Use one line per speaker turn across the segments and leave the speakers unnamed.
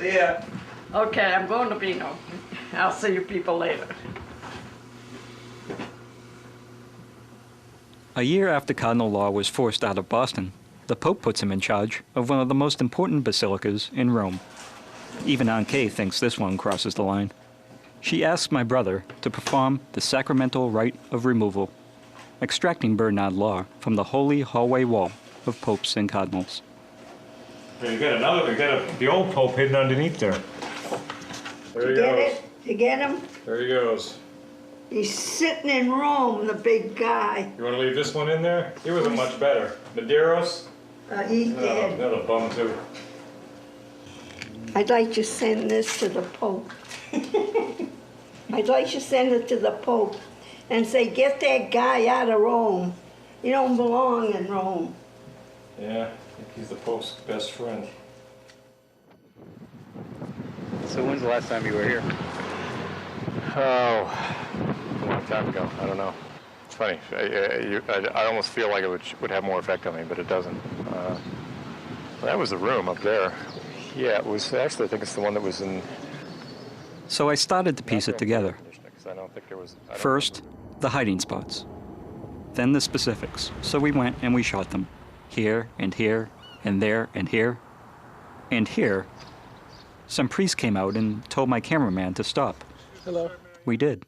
See ya.
Okay, I'm going to Vino. I'll see you people later.
A year after Cardinal Law was forced out of Boston, the Pope puts him in charge of one of the most important basilicas in Rome. Even Anche thinks this one crosses the line. She asks my brother to perform the sacramental rite of removal, extracting Bernard Law from the holy hallway wall of popes and cardinals.
You got the old Pope hidden underneath there. There he
Get
goes.
it? You get him?
There he goes.
He's sitting in Rome, the big guy.
You want to leave this one in there? He wasn't much better. Medeiros?
He's
Oh,
dead.
another bum too.
I'd like to send this to the Pope. I'd like to send it to the Pope and say, get that guy out of Rome. You don't belong in Rome.
Yeah, I think he's the Pope's best friend.
So when's the last time you were here?
Oh, a long time ago. I don't know. It's funny. I almost feel like it would have more effect on me, but it doesn't. That was the room up there. Yeah, it was actually. I think it's the one that was in.
So I started to piece it together.
I don't think there was.
First, the hiding spots. Then the specifics. So we went and we shot them. Here and here and there and here. And here, some priest came out and told my cameraman to stop.
Hello.
We did.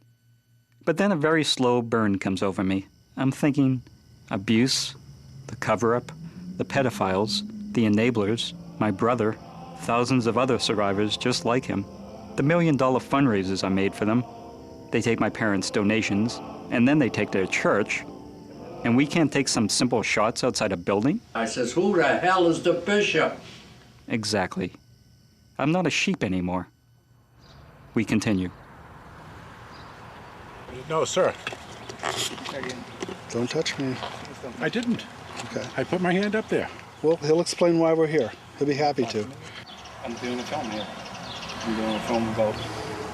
But then a very slow burn comes over me. I'm thinking abuse, the cover-up, the pedophiles, the enablers, my brother, thousands of other survivors just like him, the $1 million fundraisers I made for them. They take my parents' donations, and then they take their church, and we can't take some simple shots outside a building?
I says, who the hell is the bishop?
Exactly. I'm not a sheep anymore. We continue.
No, sir.
Don't touch me.
I didn't.
Okay.
I put my hand up there.
Well, he'll explain why we're here. He'll be happy to.
I'm doing a film here. I'm doing a film about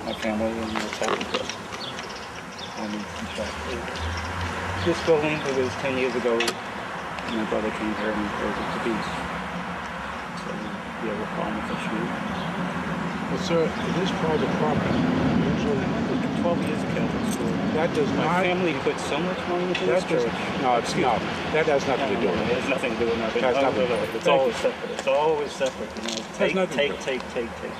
my family and what's happened to us. This building, it was 10 years ago, my brother came here and broke it to pieces. So we have a problem with the street.
Well, sir, it is private property. Usually,
12 years of Catholic school.
that does
My
not.
family put so much money into this
That does,
church.
no, it's not. That has nothing to do with
It
it.
has nothing to do with nothing.
Has nothing to do
No,
with it.
It's
Thank
always
you.
separate. It's always separate. You know, take,
nothing to
take,
do
take.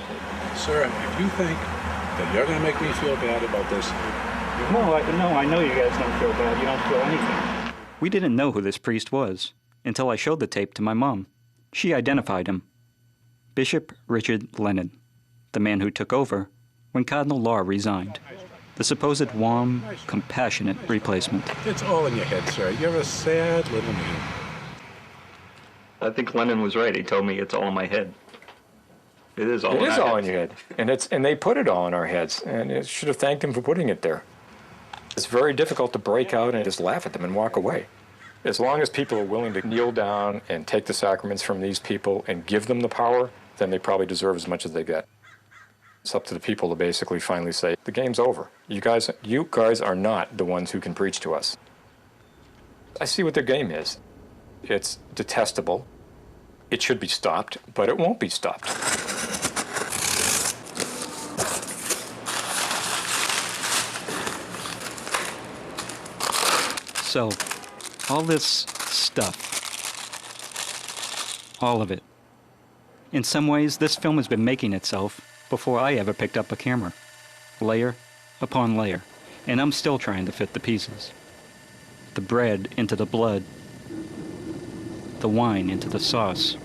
Sir, if you think that you're going to make me feel bad about this,
No, I know you guys don't feel bad. You don't feel anything.
We didn't know who this priest was until I showed the tape to my mom. She identified him. Bishop Richard Lennon, the man who took over when Cardinal Law resigned. The supposed warm, compassionate replacement.
it's all in your head, sir. You're a sad little man.
I think Lennon was right. He told me it's all in my head. It is all
It
in
is
our
all
heads.
in your head, and they put it all in our heads, and it should have thanked him for putting it there. It's very difficult to break out and just laugh at them and walk away. As long as people are willing to kneel down and take the sacraments from these people and give them the power, then they probably deserve as much as they get. It's up to the people to basically finally say, the game's over. You guys are not the ones who can preach to us. I see what their game is. It's detestable. It should be stopped, but it won't be stopped.
So, all this stuff, all of it. In some ways, this film has been making itself before I ever picked up a camera, layer upon layer, and I'm still trying to fit the pieces. The bread into the blood, the wine into the sauce.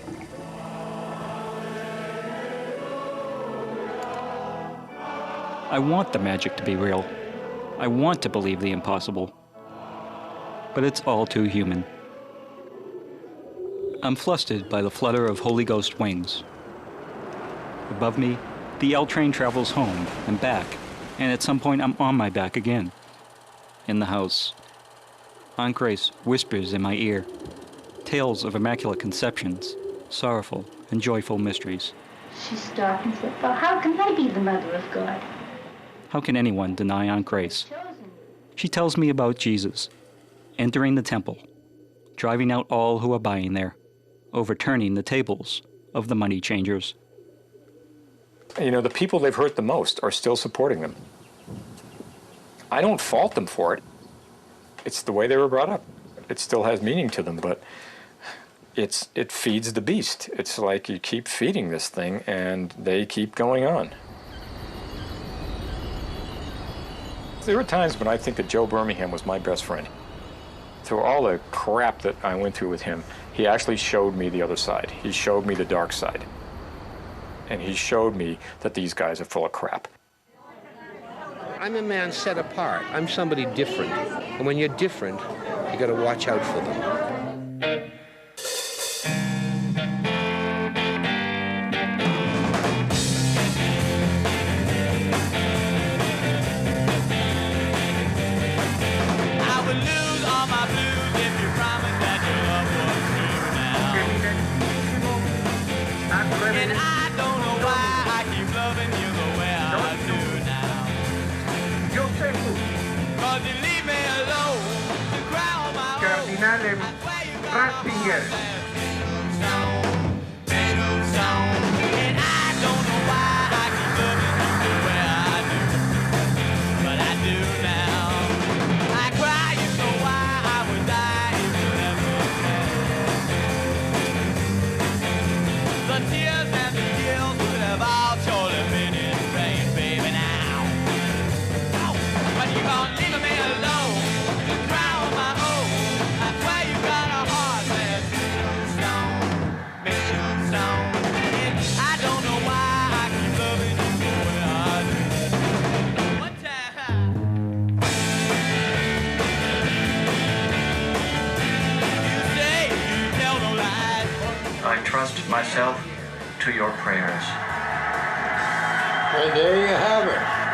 I want the magic to be real. I want to believe the impossible. But it's all too human. I'm flustered by the flutter of Holy Ghost wings. Above me, the L train travels home and back, and at some point I'm on my back again. In the house, Aunt Grace whispers in my ear, tales of immaculate conceptions, sorrowful and joyful mysteries.
She stopped and said, well, how can I be the mother of God?
How can anyone deny Aunt Grace? She tells me about Jesus, entering the temple, driving out all who are buying there, overturning the tables of the money changers.
You know, the people they've hurt the most are still supporting them. I don't fault them for it. It's the way they were brought up. It still has meaning to them, but it feeds the beast. It's like you keep feeding this thing and they keep going on. There were times when I think that Joe Birmingham was my best friend. Through all the crap that I went through with him, he actually showed me the other side. He showed me the dark side. And he showed me that these guys are full of crap.
I'm a man set apart. I'm somebody different. And when you're different, you got to watch out for them.
Myself to your prayers.
And there you have it.